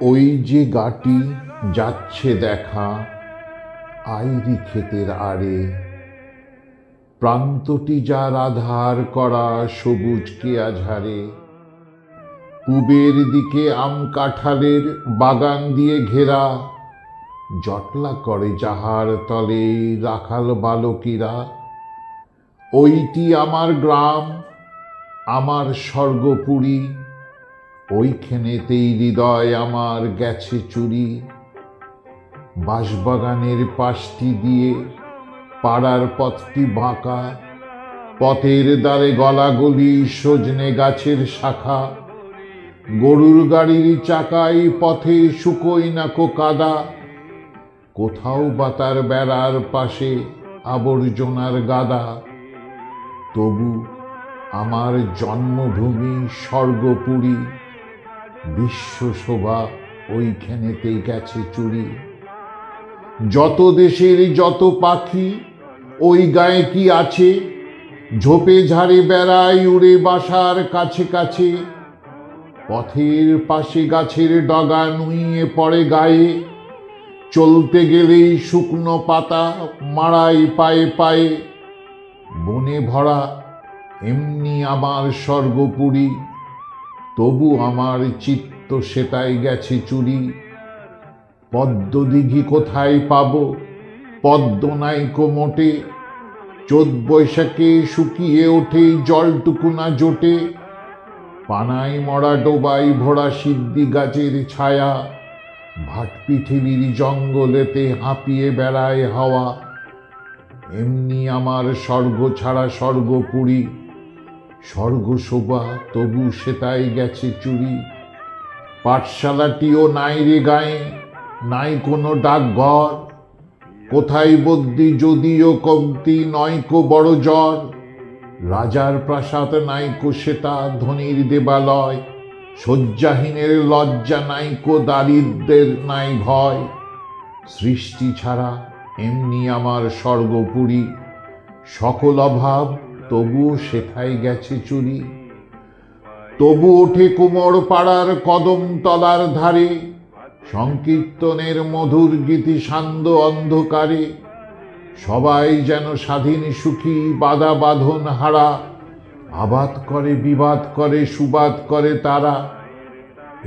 ওই যে গাটি যাচ্ছে দেখা আইরি ক্ষেতের আড়ে, প্রান্তটি যার আধার করা সবুজ কেয়া ঝাড়ে। পূবের দিকে আম কাঁঠালের বাগান দিয়ে ঘেরা, জটলা করে যাহার তলে রাখাল বালকেরা। ওইটি আমার গ্রাম, আমার স্বর্গপুরী, ওইখানেতেই হৃদয় আমার গেছে চুরি। বাঁশবাগানের পাশটি দিয়ে পাড়ার পথটি বাঁকা, পথের দ্বারে গলাগলি সজনে গাছের শাখা। গরুর গাড়ির চাকায় পথে শুকোয় নাকো কাদা, কোথাও বা তার বেড়ার পাশে আবর্জনার গাদা। তবু আমার জন্মভূমি স্বর্গপুরী, বিশ্বশোভা ওইখানেতেই গেছে চুরি। যত দেশের যত পাখি ওই গায়ে কি আছে, ঝোপে ঝাড়ে বেড়ায় উড়ে বাসার কাছে কাছে। পথের পাশে গাছের ডগা নুইয়ে পড়ে গায়ে, চলতে গেলেই শুকনো পাতা মাড়াই পায়ে পায়ে। বনে ভরা এমনি আমার স্বর্গপুরী, তবু আমার চিত্ত সেটাই গেছে চুরি। পদ্মদিঘি কোথায় পাবো, পদ্ম নাইকো মোটে, চোদ বৈশাখে শুকিয়ে ওঠে জলটুকু না জোটে। পানায় মরা ডোবাই ভরা সিদ্ধি গাছের ছায়া, ভাট পৃথিবীর জঙ্গলেতে হাঁপিয়ে বেড়ায় হাওয়া। এমনি আমার স্বর্গ ছাড়া স্বর্গপুরী, স্বর্গশোভা তবু সেটাই গেছে চুরি। পাঠশালাটিও নাই রে গায়ে, নাই কোনো ডাকঘর, কোথায় বদ্যি যদিও কমতি নয়কো বড় জ্বর। রাজার প্রাসাদ নাইকো সেটা ধনীর দেবালয়, শয্যাহীনের লজ্জা নাইকো দারিদ্রের নাই ভয়। সৃষ্টি ছাড়া এমনি আমার স্বর্গপুরী, সকল অভাব তবুও সেথায় গেছে চুরি। তবু ওঠে কুমোর পাড়ার কদম তলার ধারে, সংকীর্তনের মধুর গীতি সান্ধ্য অন্ধকারে। সবাই যেন স্বাধীন সুখী বাধা বাঁধন হারা, আবাদ করে বিবাদ করে সুবাদ করে তারা।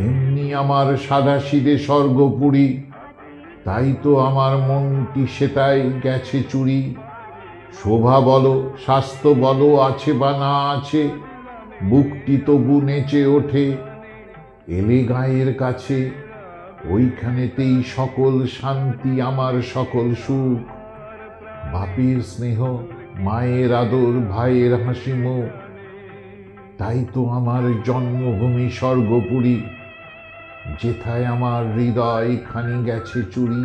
এমনি আমার সাদাসিধে স্বর্গপুরী, তাই তো আমার মনটি সেটাই গেছে চুরি। শোভা বলো স্বাস্থ্য বলো আছে বা না আছে, বুকটি তবু নেচে ওঠে। এলে গায়ের কাছে ওইখানেতেই সকল শান্তি আমার সকল সুখ। বাপের স্নেহ, মায়ের আদর, ভাইয়ের হাসি মুখ, তাই তো আমার জন্মভূমি স্বর্গপুরী, যেথায় আমার হৃদয় খানি গেছে চুরি।